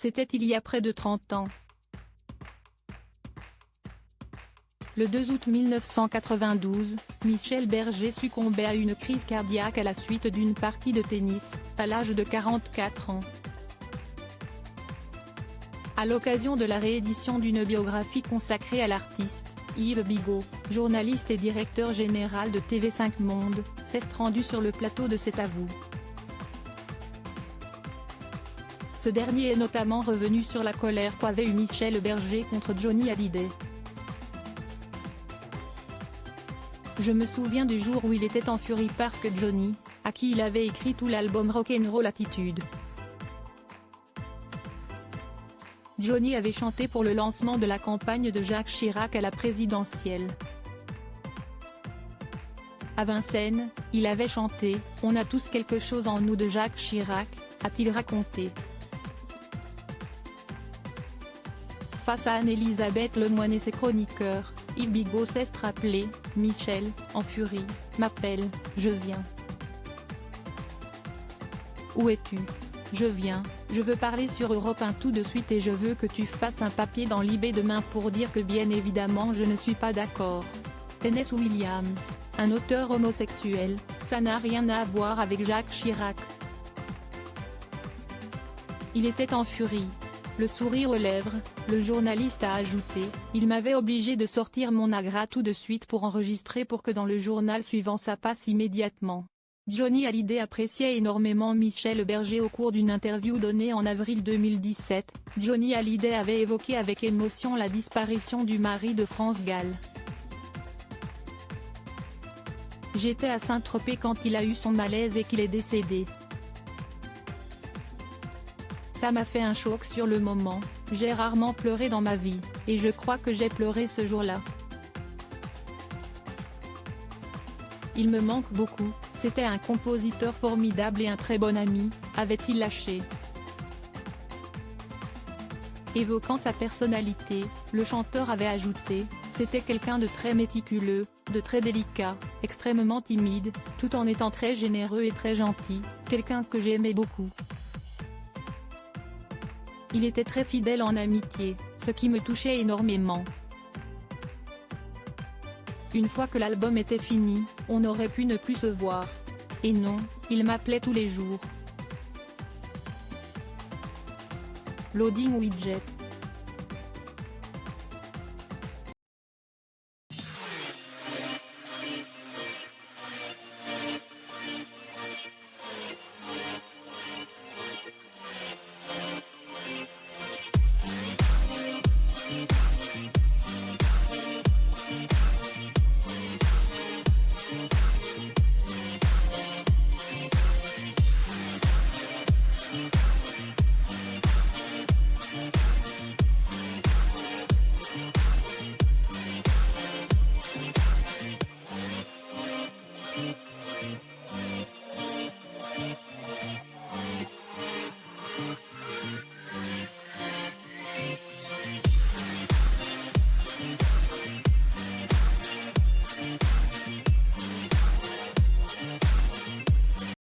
C'était il y a près de 30 ans. Le 2 août 1992, Michel Berger succombait à une crise cardiaque à la suite d'une partie de tennis, à l'âge de 44 ans. À l'occasion de la réédition d'une biographie consacrée à l'artiste, Yves Bigot, journaliste et directeur général de TV5 Monde, s'est rendu sur le plateau de C'est à vous. Ce dernier est notamment revenu sur la colère qu'avait eu Michel Berger contre Johnny Hallyday. Je me souviens du jour où il était en furie parce que Johnny, à qui il avait écrit tout l'album Rock'n'Roll Attitude. Johnny avait chanté pour le lancement de la campagne de Jacques Chirac à la présidentielle. À Vincennes, il avait chanté « On a tous quelque chose en nous » de Jacques Chirac, a-t-il raconté. Face à Anne-Elisabeth Lemoine et ses chroniqueurs, Yves Bigot s'est rappelé « Michel, en furie, m'appelle, je viens. Où es-tu ? Je viens, je veux parler sur Europe 1 tout de suite et je veux que tu fasses un papier dans Libé demain pour dire que bien évidemment je ne suis pas d'accord. Tennessee Williams, un auteur homosexuel, ça n'a rien à voir avec Jacques Chirac. » Il était en furie. Le sourire aux lèvres, le journaliste a ajouté « Il m'avait obligé de sortir mon agra tout de suite pour enregistrer pour que dans le journal suivant ça passe immédiatement. » Johnny Hallyday appréciait énormément Michel Berger au cours d'une interview donnée en avril 2017. Johnny Hallyday avait évoqué avec émotion la disparition du mari de France Gall. « J'étais à Saint-Tropez quand il a eu son malaise et qu'il est décédé. Ça m'a fait un choc sur le moment, j'ai rarement pleuré dans ma vie, et je crois que j'ai pleuré ce jour-là. Il me manque beaucoup, c'était un compositeur formidable et un très bon ami », avait-il lâché. Évoquant sa personnalité, le chanteur avait ajouté « C'était quelqu'un de très méticuleux, de très délicat, extrêmement timide, tout en étant très généreux et très gentil, quelqu'un que j'aimais beaucoup. Il était très fidèle en amitié, ce qui me touchait énormément. Une fois que l'album était fini, on aurait pu ne plus se voir. Et non, il m'appelait tous les jours. Loading Widget.